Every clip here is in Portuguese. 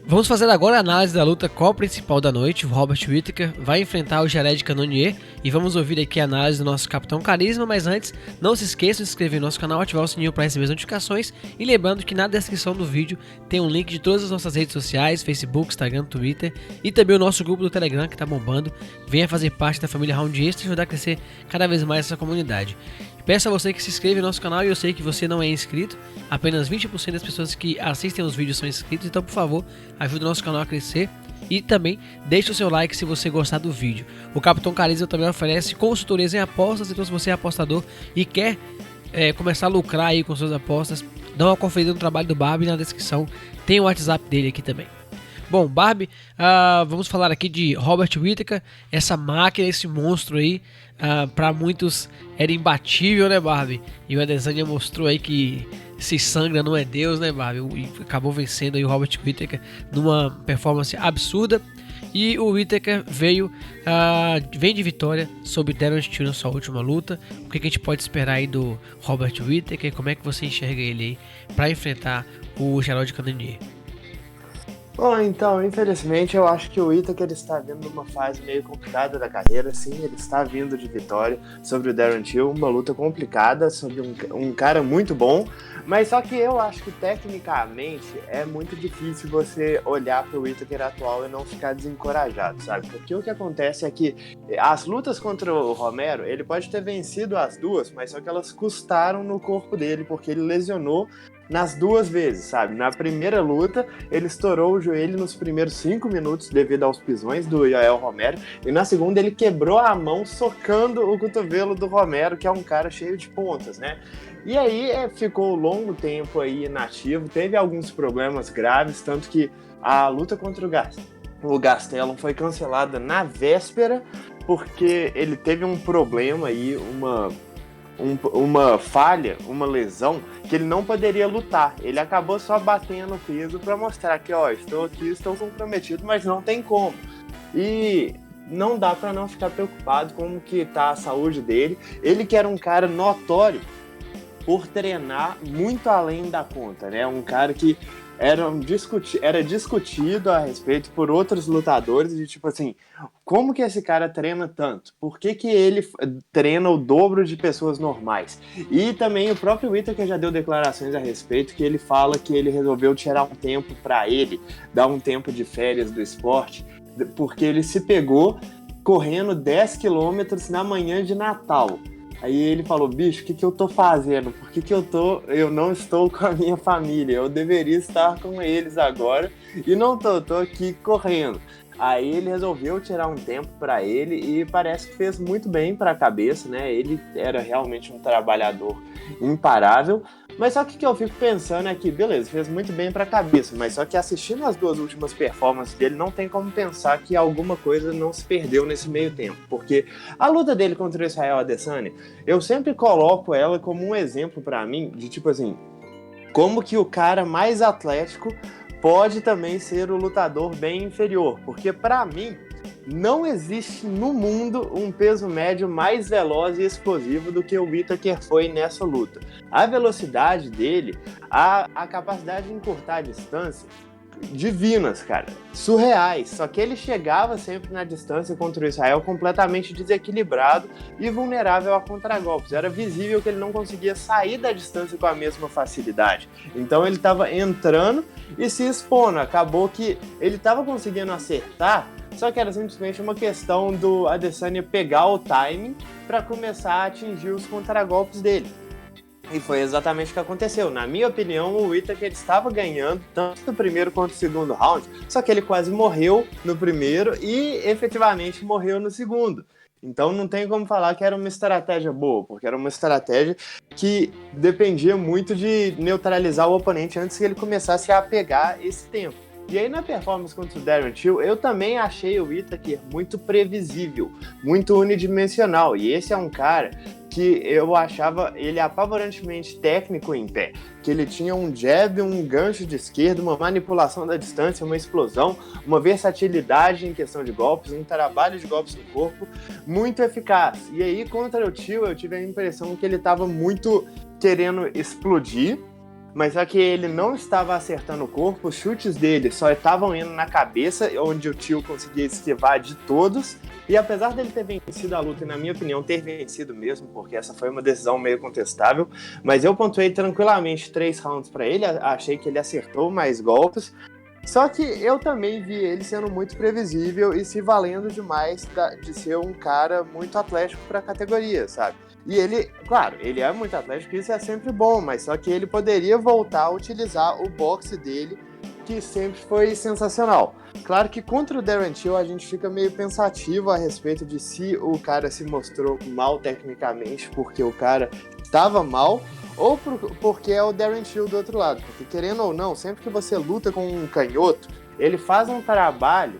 Vamos fazer agora a análise da luta co-principal da noite. O Robert Whittaker vai enfrentar o Jared Cannonier e vamos ouvir aqui a análise do nosso Capitão Carisma, mas antes, não se esqueça de se inscrever no nosso canal, ativar o sininho para receber as notificações e lembrando que na descrição do vídeo tem um link de todas as nossas redes sociais, Facebook, Instagram, Twitter e também o nosso grupo do Telegram que tá bombando. Venha fazer parte da família Round Extra e ajudar a crescer cada vez mais essa comunidade. Peço a você que se inscreva no nosso canal e eu sei que você não é inscrito, apenas 20% das pessoas que assistem os vídeos são inscritos, então por favor, ajude o nosso canal a crescer e também deixe o seu like se você gostar do vídeo. O Capitão Carisma também oferece consultorias em apostas, então se você é apostador e quer começar a lucrar aí com suas apostas, dá uma conferida no trabalho do Barbie, na descrição tem o WhatsApp dele aqui também. Bom, Barbie, vamos falar aqui de Robert Whittaker, essa máquina, esse monstro aí, para muitos era imbatível, né, Barbie? E o Adesanya mostrou aí que se sangra não é Deus, né, Barbie? E acabou vencendo aí o Robert Whittaker numa performance absurda. E o Whittaker vem de vitória sobre Darren Till na sua última luta. O que a gente pode esperar aí do Robert Whittaker? Como é que você enxerga ele aí para enfrentar o Jared Cannonier? Bom, então, infelizmente, eu acho que o Whittaker está vindo numa fase meio complicada da carreira. Sim, ele está vindo de vitória sobre o Darren Till, uma luta complicada sobre um cara muito bom, mas só que eu acho que tecnicamente é muito difícil você olhar para o Whittaker atual e não ficar desencorajado, sabe? Porque o que acontece é que as lutas contra o Romero, ele pode ter vencido as duas, mas só que elas custaram no corpo dele, porque ele lesionou nas duas vezes, sabe? Na primeira luta, ele estourou o joelho nos primeiros 5 minutos devido aos pisões do Yoel Romero, e na segunda ele quebrou a mão socando o cotovelo do Romero, que é um cara cheio de pontas, né? E aí ficou longo tempo aí inativo, teve alguns problemas graves, tanto que a luta contra o Gastelum foi cancelada na véspera, porque ele teve um problema aí, uma falha, uma lesão, que ele não poderia lutar. Ele acabou só batendo o peso para mostrar que, ó, estou aqui, estou comprometido, mas não tem como. E não dá para não ficar preocupado com como que tá a saúde dele. Ele que era um cara notório por treinar muito além da conta, né? Um cara que era discutido a respeito por outros lutadores de tipo assim, como que esse cara treina tanto? Por que ele treina o dobro de pessoas normais? E também o próprio Whittaker já deu declarações a respeito, que ele fala que ele resolveu tirar um tempo para ele, dar um tempo de férias do esporte, porque ele se pegou correndo 10 quilômetros na manhã de Natal. Aí ele falou, bicho, o que eu tô fazendo? Por que eu não estou com a minha família? Eu deveria estar com eles agora e não tô aqui correndo. Aí ele resolveu tirar um tempo para ele e parece que fez muito bem para a cabeça, né? Ele era realmente um trabalhador imparável. Mas só que eu fico pensando é que, beleza, fez muito bem para a cabeça, mas só que assistindo as duas últimas performances dele, não tem como pensar que alguma coisa não se perdeu nesse meio tempo. Porque a luta dele contra o Israel Adesanya, eu sempre coloco ela como um exemplo para mim de tipo assim, como que o cara mais atlético pode também ser o lutador bem inferior, porque para mim não existe no mundo um peso médio mais veloz e explosivo do que o Whittaker foi nessa luta. A velocidade dele, a capacidade de encurtar a distância, divinas, cara, surreais, só que ele chegava sempre na distância contra o Israel completamente desequilibrado e vulnerável a contragolpes, era visível que ele não conseguia sair da distância com a mesma facilidade, então ele estava entrando e se expondo, acabou que ele estava conseguindo acertar, só que era simplesmente uma questão do Adesanya pegar o timing para começar a atingir os contragolpes dele. E foi exatamente o que aconteceu. Na minha opinião, o Whittaker estava ganhando tanto no primeiro quanto no segundo round, só que ele quase morreu no primeiro e efetivamente morreu no segundo. Então não tem como falar que era uma estratégia boa, porque era uma estratégia que dependia muito de neutralizar o oponente antes que ele começasse a pegar esse tempo. E aí na performance contra o Darren Till, eu também achei o Whittaker muito previsível, muito unidimensional. E esse é um cara que eu achava ele apavorantemente técnico em pé, que ele tinha um jab, um gancho de esquerda, uma manipulação da distância, uma explosão, uma versatilidade em questão de golpes, um trabalho de golpes no corpo muito eficaz. E aí contra o Till eu tive a impressão que ele estava muito querendo explodir, mas só que ele não estava acertando o corpo, os chutes dele só estavam indo na cabeça, onde o Till conseguia esquivar de todos, e apesar dele ter vencido a luta, e na minha opinião ter vencido mesmo, porque essa foi uma decisão meio contestável, mas eu pontuei tranquilamente 3 rounds para ele, achei que ele acertou mais golpes, só que eu também vi ele sendo muito previsível e se valendo demais de ser um cara muito atlético para a categoria, sabe? E ele, claro, ele é muito atlético, isso é sempre bom, mas só que ele poderia voltar a utilizar o boxe dele, que sempre foi sensacional. Claro que contra o Darren Till a gente fica meio pensativo a respeito de se o cara se mostrou mal tecnicamente porque o cara estava mal, ou porque é o Darren Till do outro lado. Porque querendo ou não, sempre que você luta com um canhoto, ele faz um trabalho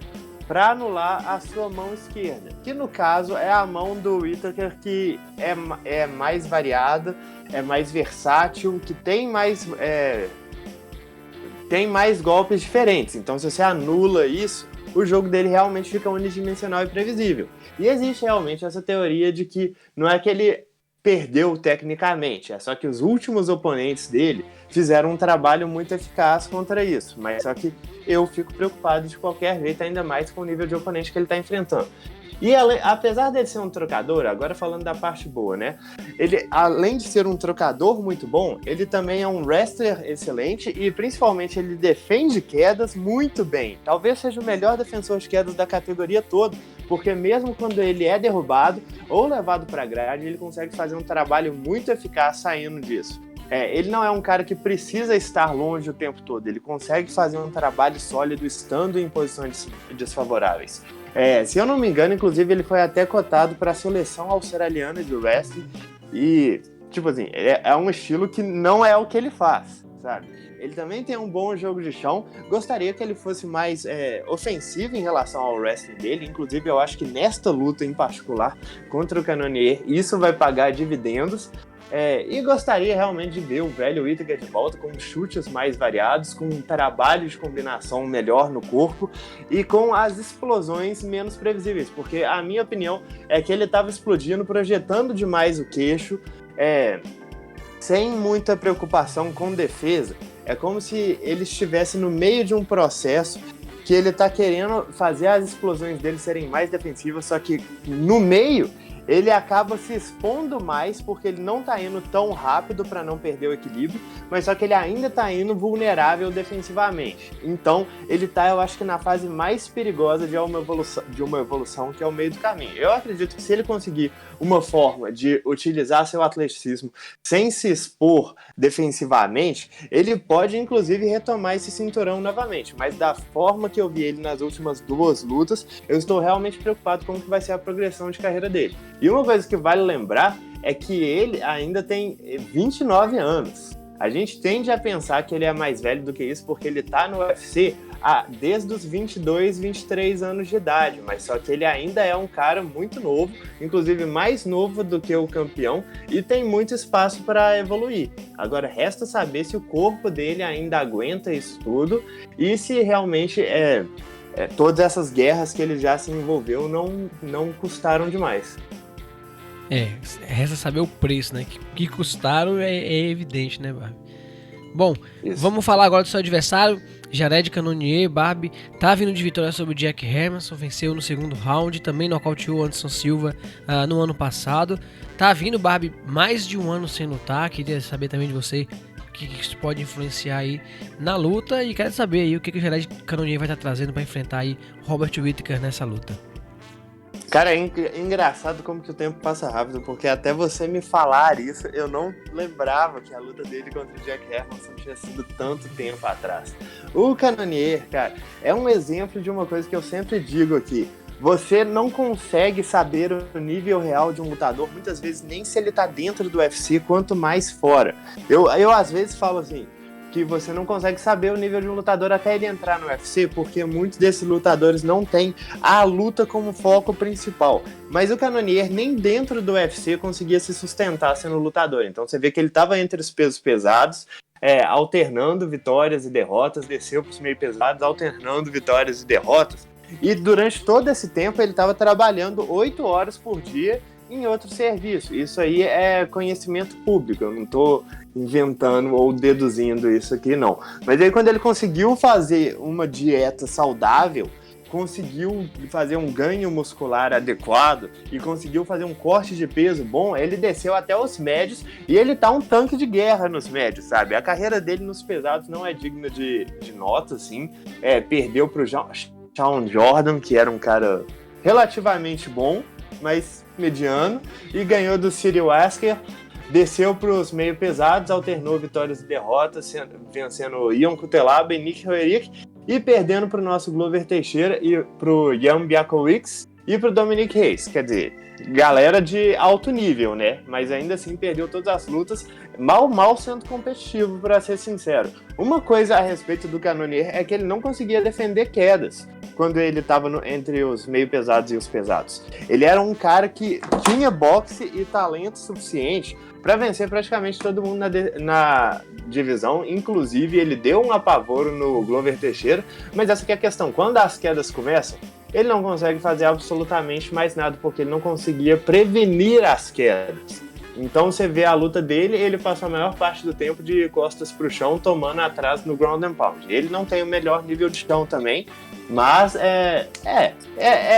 para anular a sua mão esquerda, que no caso é a mão do Whittaker, que é mais variada, é mais versátil, que tem mais golpes diferentes. Então se você anula isso, o jogo dele realmente fica unidimensional e previsível. E existe realmente essa teoria de que não é que ele perdeu tecnicamente, é só que os últimos oponentes dele fizeram um trabalho muito eficaz contra isso, mas só que eu fico preocupado de qualquer jeito, ainda mais com o nível de oponente que ele está enfrentando. E apesar dele ser um trocador, agora falando da parte boa, né? Ele, além de ser um trocador muito bom, ele também é um wrestler excelente e principalmente ele defende quedas muito bem. Talvez seja o melhor defensor de quedas da categoria toda, porque mesmo quando ele é derrubado ou levado para a grade, ele consegue fazer um trabalho muito eficaz saindo disso. Ele não é um cara que precisa estar longe o tempo todo, ele consegue fazer um trabalho sólido estando em posições desfavoráveis. Se eu não me engano, inclusive, ele foi até cotado para a seleção australiana de wrestling e, tipo assim, é um estilo que não é o que ele faz, sabe? Ele também tem um bom jogo de chão, gostaria que ele fosse mais ofensivo em relação ao wrestling dele, inclusive eu acho que nesta luta em particular contra o Cannonier, isso vai pagar dividendos. E gostaria realmente de ver o velho Whittaker de volta com chutes mais variados, com um trabalho de combinação melhor no corpo e com as explosões menos previsíveis, porque a minha opinião é que ele estava explodindo, projetando demais o queixo, sem muita preocupação com defesa. É como se ele estivesse no meio de um processo que ele está querendo fazer as explosões dele serem mais defensivas, só que no meio ele acaba se expondo mais porque ele não tá indo tão rápido para não perder o equilíbrio, mas só que ele ainda tá indo vulnerável defensivamente. Então ele tá, eu acho que na fase mais perigosa de uma evolução que é o meio do caminho. Eu acredito que se ele conseguir uma forma de utilizar seu atleticismo sem se expor defensivamente, ele pode inclusive retomar esse cinturão novamente, mas da forma que eu vi ele nas últimas 2 lutas, eu estou realmente preocupado com o que vai ser a progressão de carreira dele. E uma coisa que vale lembrar é que ele ainda tem 29 anos. A gente tende a pensar que ele é mais velho do que isso porque ele tá no UFC desde os 22, 23 anos de idade, mas só que ele ainda é um cara muito novo, inclusive mais novo do que o campeão, e tem muito espaço para evoluir. Agora resta saber se o corpo dele ainda aguenta isso tudo e se realmente todas essas guerras que ele já se envolveu não custaram demais. Resta saber o preço, né? Que custaram é evidente, né, Barbie? Bom, vamos falar agora do seu adversário, Jared Cannonier. Barbie tá vindo de vitória sobre o Jack Hermansson, venceu no segundo round, também nocauteou o Anderson Silva no ano passado. Tá vindo, Barbie, mais de um ano sem lutar, queria saber também de você o que isso pode influenciar aí na luta e quero saber aí o que o Jared Cannonier vai estar trazendo para enfrentar aí Robert Whittaker nessa luta. Cara, é engraçado como que o tempo passa rápido, porque até você me falar isso, eu não lembrava que a luta dele contra o Jack Hermansson tinha sido tanto tempo atrás. O Cannonier, cara, é um exemplo de uma coisa que eu sempre digo aqui. Você não consegue saber o nível real de um lutador, muitas vezes nem se ele tá dentro do UFC, quanto mais fora. Eu às vezes falo assim, que você não consegue saber o nível de um lutador até ele entrar no UFC, porque muitos desses lutadores não têm a luta como foco principal. Mas o Cannonier nem dentro do UFC conseguia se sustentar sendo lutador. Então você vê que ele estava entre os pesos pesados, alternando vitórias e derrotas, desceu para os meio pesados, alternando vitórias e derrotas. E durante todo esse tempo ele estava trabalhando 8 horas por dia em outro serviço. Isso aí é conhecimento público, eu não tô inventando ou deduzindo isso aqui, não. Mas aí quando ele conseguiu fazer uma dieta saudável, conseguiu fazer um ganho muscular adequado e conseguiu fazer um corte de peso bom, ele desceu até os médios e ele tá um tanque de guerra nos médios, sabe? A carreira dele nos pesados não é digna de nota, assim. Perdeu pro Shawn Jordan, que era um cara relativamente bom, mas mediano, e ganhou do Cyril Asker, desceu para os meio pesados, alternou vitórias e derrotas, vencendo Ion Cutelaba e Nick Roerich, e perdendo para o nosso Glover Teixeira e para o Jan Blachowicz e para o Dominic Reyes. Quer dizer, galera de alto nível, né? Mas ainda assim perdeu todas as lutas, mal sendo competitivo, para ser sincero. Uma coisa a respeito do Cannonier é que ele não conseguia defender quedas quando ele estava entre os meio pesados e os pesados. Ele era um cara que tinha boxe e talento suficiente para vencer praticamente todo mundo na divisão. Inclusive, ele deu um apavoro no Glover Teixeira, mas essa que é a questão. Quando as quedas começam, ele não consegue fazer absolutamente mais nada, porque ele não conseguia prevenir as quedas. Então você vê a luta dele, ele passa a maior parte do tempo de costas pro chão, tomando atrás no ground and pound. Ele não tem o melhor nível de chão também, mas é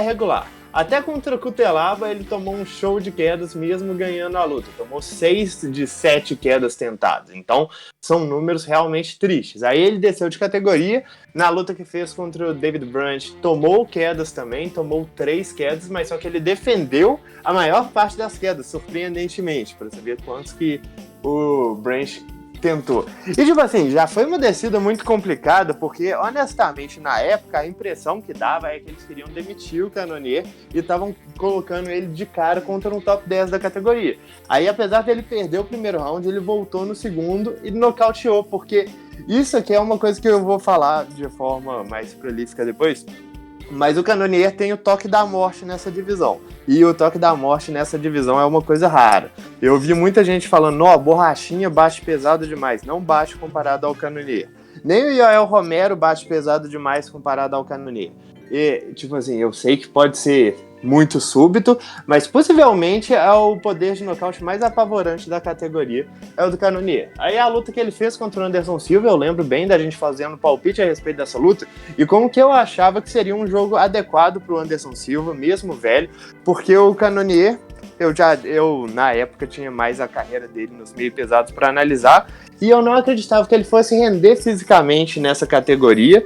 regular. Até contra o Cutelaba ele tomou um show de quedas mesmo ganhando a luta. Tomou 6 de 7 quedas tentadas. Então são números realmente tristes. Aí ele desceu de categoria. Na luta que fez contra o David Branch, tomou quedas também. Tomou 3 quedas, mas só que ele defendeu a maior parte das quedas, surpreendentemente. Para saber quantos que o Branch tentou. E tipo assim, já foi uma descida muito complicada, porque honestamente na época a impressão que dava é que eles queriam demitir o Cannonier e estavam colocando ele de cara contra um top 10 da categoria. Aí apesar dele perder o primeiro round, ele voltou no segundo e nocauteou, porque isso aqui é uma coisa que eu vou falar de forma mais prolífica depois. Mas o Cannonier tem o toque da morte nessa divisão. E o toque da morte nessa divisão é uma coisa rara. Eu vi muita gente falando, a borrachinha bate pesado demais. Não bate comparado ao Cannonier. Nem o Yoel Romero bate pesado demais comparado ao Cannonier. E, tipo assim, eu sei que pode ser muito súbito, mas possivelmente é o poder de nocaute mais apavorante da categoria, é o do Cannonier. Aí a luta que ele fez contra o Anderson Silva, eu lembro bem da gente fazendo palpite a respeito dessa luta, e como que eu achava que seria um jogo adequado pro Anderson Silva, mesmo velho, porque o Cannonier, eu na época tinha mais a carreira dele nos meio pesados para analisar, e eu não acreditava que ele fosse render fisicamente nessa categoria,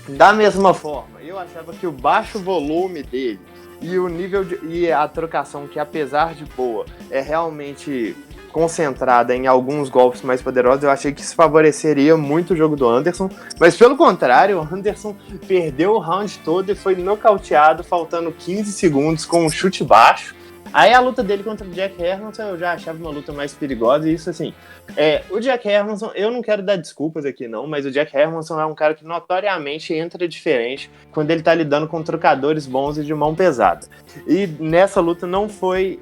da mesma forma. Eu achava que o baixo volume dele e o nível e a trocação, que apesar de boa, é realmente concentrada em alguns golpes mais poderosos, eu achei que isso favoreceria muito o jogo do Anderson, mas pelo contrário, o Anderson perdeu o round todo e foi nocauteado faltando 15 segundos com um chute baixo. Aí a luta dele contra o Jack Hermansson eu já achava uma luta mais perigosa, e isso assim, o Jack Hermansson, eu não quero dar desculpas aqui não, mas o Jack Hermansson é um cara que notoriamente entra diferente quando ele tá lidando com trocadores bons e de mão pesada. E nessa luta não foi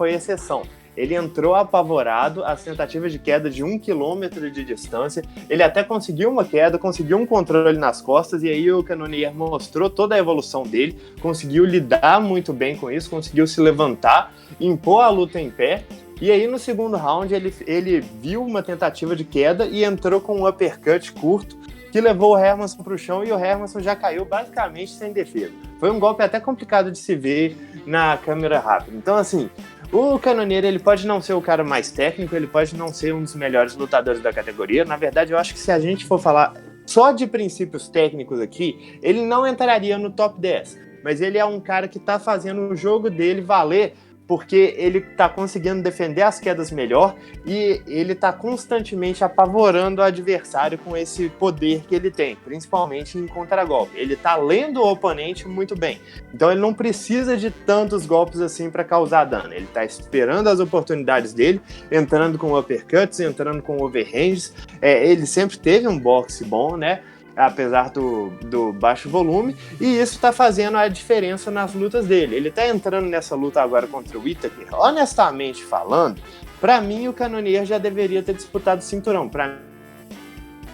exceção. Ele entrou apavorado, as tentativas de queda de 1 km de distância, ele até conseguiu uma queda, conseguiu um controle nas costas, e aí o Cannonier mostrou toda a evolução dele, conseguiu lidar muito bem com isso, conseguiu se levantar, impor a luta em pé, e aí no segundo round ele viu uma tentativa de queda e entrou com um uppercut curto, que levou o Hermansson para o chão, e o Hermansson já caiu basicamente sem defesa. Foi um golpe até complicado de se ver na câmera rápida. Então assim, o Cannonier, ele pode não ser o cara mais técnico, ele pode não ser um dos melhores lutadores da categoria. Na verdade, eu acho que se a gente for falar só de princípios técnicos aqui, ele não entraria no top 10. Mas ele é um cara que tá fazendo o jogo dele valer, porque ele tá conseguindo defender as quedas melhor e ele tá constantemente apavorando o adversário com esse poder que ele tem, principalmente em contragolpe. Ele tá lendo o oponente muito bem, então ele não precisa de tantos golpes assim para causar dano. Ele tá esperando as oportunidades dele, entrando com uppercuts, entrando com overhands. Ele sempre teve um boxe bom, né? Apesar do baixo volume, e isso tá fazendo a diferença nas lutas dele. Ele tá entrando nessa luta agora contra o Whittaker. Honestamente falando, pra mim o Cannonier já deveria ter disputado o cinturão. Pra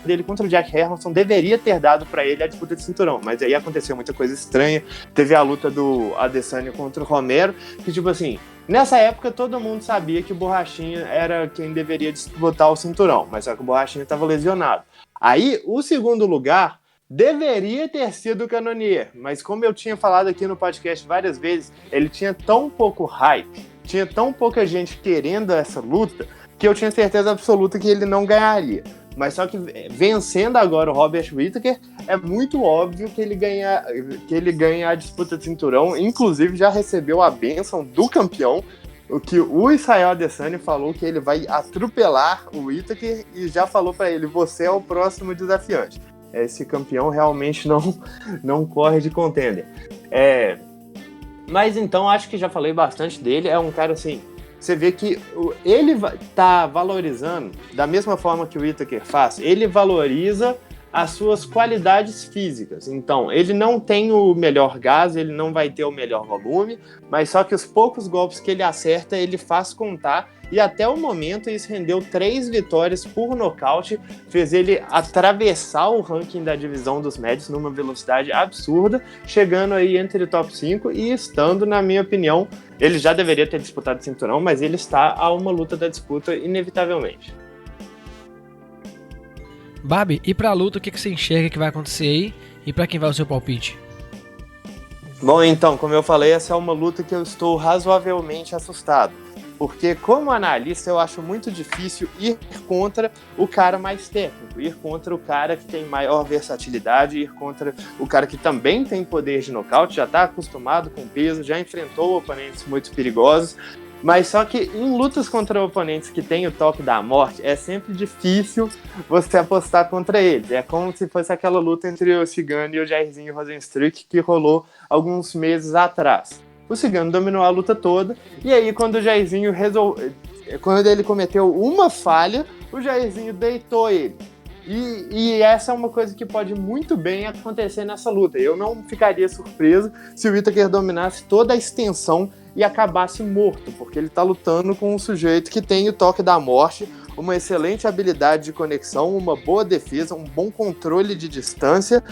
dele contra o Jack Hermansson deveria ter dado para ele a disputa de cinturão, mas aí aconteceu muita coisa estranha. Teve a luta do Adesanya contra o Romero, que tipo assim, nessa época todo mundo sabia que o Borrachinha era quem deveria disputar o cinturão, mas só que o Borrachinha estava lesionado. Aí o segundo lugar deveria ter sido o Cannonier, mas como eu tinha falado aqui no podcast várias vezes, ele tinha tão pouco hype, tinha tão pouca gente querendo essa luta, que eu tinha certeza absoluta que ele não ganharia. Mas só que vencendo agora o Robert Whittaker, é muito óbvio que ele ganha a disputa de cinturão, inclusive já recebeu a bênção do campeão, o que o Israel Adesanya falou que ele vai atropelar o Whittaker e já falou para ele, você é o próximo desafiante. Esse campeão realmente não corre de contender. Mas então, acho que já falei bastante dele. É um cara assim, você vê que ele tá valorizando, da mesma forma que o Whittaker faz, ele valoriza as suas qualidades físicas. Então, ele não tem o melhor gás, ele não vai ter o melhor volume, mas só que os poucos golpes que ele acerta, ele faz contar. E até o momento isso rendeu 3 vitórias por nocaute, fez ele atravessar o ranking da divisão dos médios numa velocidade absurda, chegando aí entre top 5 e estando, na minha opinião, ele já deveria ter disputado o cinturão, mas ele está a uma luta da disputa inevitavelmente. Babi, e pra luta, o que você enxerga que vai acontecer aí? E pra quem vai o seu palpite? Bom, então, como eu falei, essa é uma luta que eu estou razoavelmente assustado. Porque, como analista, eu acho muito difícil ir contra o cara mais técnico, ir contra o cara que tem maior versatilidade, ir contra o cara que também tem poder de nocaute, já está acostumado com peso, já enfrentou oponentes muito perigosos. Mas só que em lutas contra oponentes que tem o toque da morte, é sempre difícil você apostar contra eles. É como se fosse aquela luta entre o Cigano e o Jairzinho Rozenstruik que rolou alguns meses atrás. O Cigano dominou a luta toda, e aí quando o Jairzinho quando ele cometeu uma falha, o Jairzinho deitou ele. E essa é uma coisa que pode muito bem acontecer nessa luta. Eu não ficaria surpreso se o Whittaker dominasse toda a extensão e acabasse morto, porque ele está lutando com um sujeito que tem o toque da morte, uma excelente habilidade de conexão, uma boa defesa, um bom controle de distância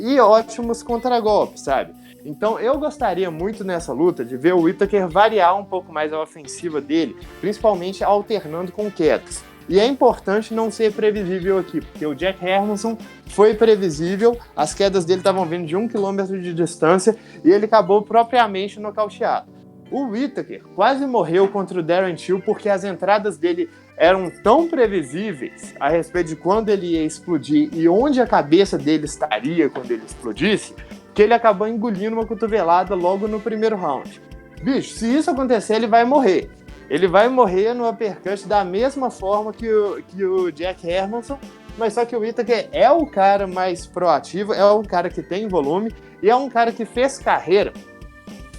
e ótimos contragolpes, sabe? Então eu gostaria muito nessa luta de ver o Whittaker variar um pouco mais a ofensiva dele, principalmente alternando com quedas. E é importante não ser previsível aqui, porque o Jack Hermansson foi previsível, as quedas dele estavam vindo de 1 km de distância e ele acabou propriamente nocauteado. O Whittaker quase morreu contra o Darren Till porque as entradas dele eram tão previsíveis a respeito de quando ele ia explodir e onde a cabeça dele estaria quando ele explodisse, que ele acabou engolindo uma cotovelada logo no primeiro round. Bicho, se isso acontecer, ele vai morrer. Ele vai morrer no uppercut da mesma forma que o Jack Hermansson, mas só que o Whittaker é o cara mais proativo, é um cara que tem volume e é um cara que fez carreira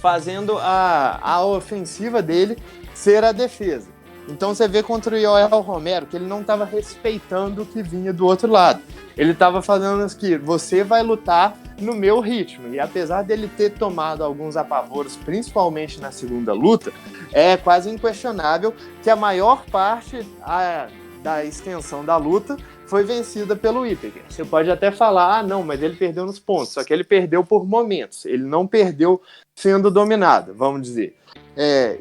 fazendo a ofensiva dele ser a defesa. Então você vê contra o Yoel Romero que ele não estava respeitando o que vinha do outro lado. Ele estava falando que você vai lutar no meu ritmo. E apesar dele ter tomado alguns apavoros, principalmente na segunda luta, é quase inquestionável que a maior parte da extensão da luta foi vencida pelo Whittaker. Você pode até falar, não, mas ele perdeu nos pontos. Só que ele perdeu por momentos. Ele não perdeu sendo dominado, vamos dizer.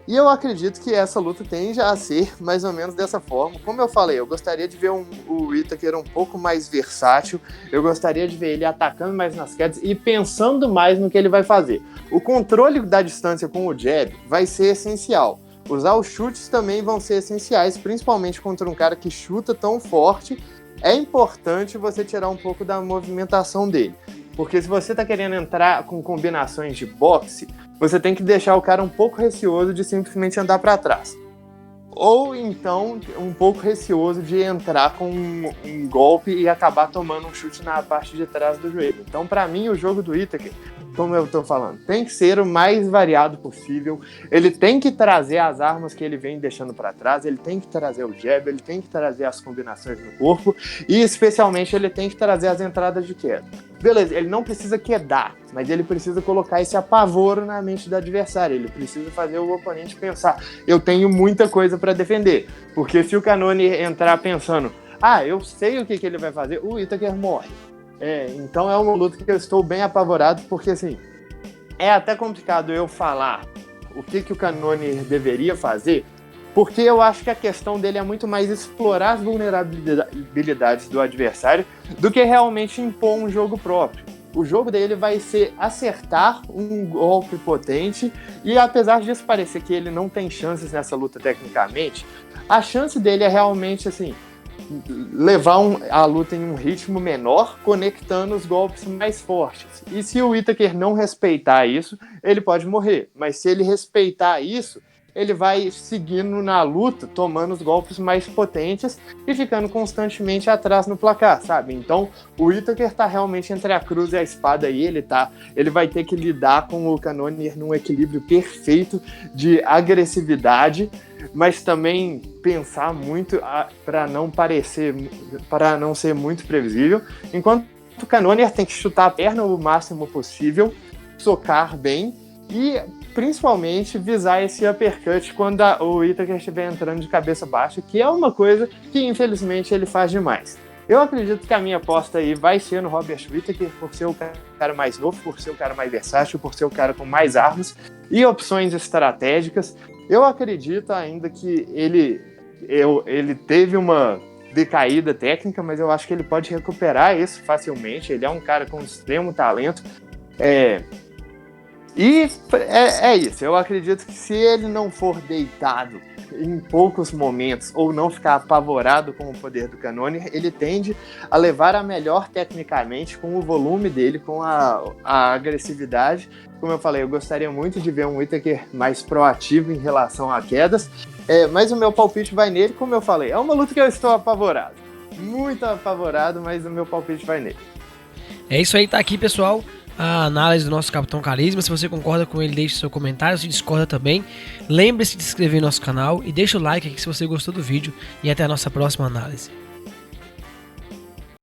E eu acredito que essa luta tende a ser mais ou menos dessa forma. Como eu falei, eu gostaria de ver o Whittaker um pouco mais versátil, eu gostaria de ver ele atacando mais nas quedas e pensando mais no que ele vai fazer. O controle da distância com o jab vai ser essencial. Usar os chutes também vão ser essenciais, principalmente contra um cara que chuta tão forte. É importante você tirar um pouco da movimentação dele. Porque se você está querendo entrar com combinações de boxe, você tem que deixar o cara um pouco receoso de simplesmente andar para trás. Ou então um pouco receoso de entrar com um golpe e acabar tomando um chute na parte de trás do joelho. Então, para mim, o jogo do Whittaker, como eu estou falando, tem que ser o mais variado possível. Ele tem que trazer as armas que ele vem deixando para trás, ele tem que trazer o jab, ele tem que trazer as combinações no corpo e, especialmente, ele tem que trazer as entradas de queda. Beleza, ele não precisa quedar, mas ele precisa colocar esse apavoro na mente do adversário. Ele precisa fazer o oponente pensar, eu tenho muita coisa para defender. Porque se o Cannonier entrar pensando, eu sei o que ele vai fazer, o Whittaker morre. Então é uma luta que eu estou bem apavorado, porque assim, é até complicado eu falar o que o Cannonier deveria fazer, porque eu acho que a questão dele é muito mais explorar as vulnerabilidades do adversário do que realmente impor um jogo próprio. O jogo dele vai ser acertar um golpe potente, e apesar disso parecer que ele não tem chances nessa luta tecnicamente, a chance dele é realmente assim, levar a luta em um ritmo menor, conectando os golpes mais fortes. E se o Whittaker não respeitar isso, ele pode morrer. Mas se ele respeitar isso, ele vai seguindo na luta, tomando os golpes mais potentes e ficando constantemente atrás no placar, sabe? Então, o Whittaker tá realmente entre a cruz e a espada aí, ele vai ter que lidar com o Cannonier num equilíbrio perfeito de agressividade, mas também pensar muito para não ser muito previsível, enquanto o Cannonier tem que chutar a perna o máximo possível, socar bem e principalmente visar esse uppercut quando o Whittaker estiver entrando de cabeça baixa, que é uma coisa que infelizmente ele faz demais. Eu acredito que a minha aposta aí vai ser no Robert Whittaker, por ser o cara mais novo, por ser o cara mais versátil, por ser o cara com mais armas e opções estratégicas. Eu acredito ainda que ele teve uma decaída técnica, mas eu acho que ele pode recuperar isso facilmente. Ele é um cara com extremo talento. E é isso, eu acredito que se ele não for deitado em poucos momentos ou não ficar apavorado com o poder do Cannonier, ele tende a levar a melhor tecnicamente, com o volume dele, com a agressividade. Como eu falei, eu gostaria muito de ver um Whittaker mais proativo em relação a quedas, mas o meu palpite vai nele, como eu falei, é uma luta que eu estou apavorado, muito apavorado, mas o meu palpite vai nele. É isso aí, tá aqui, pessoal, a análise do nosso Capitão Carisma. Se você concorda com ele, deixe seu comentário. Se discorda também, lembre-se de se inscrever no nosso canal e deixa o like aqui se você gostou do vídeo. E até a nossa próxima análise.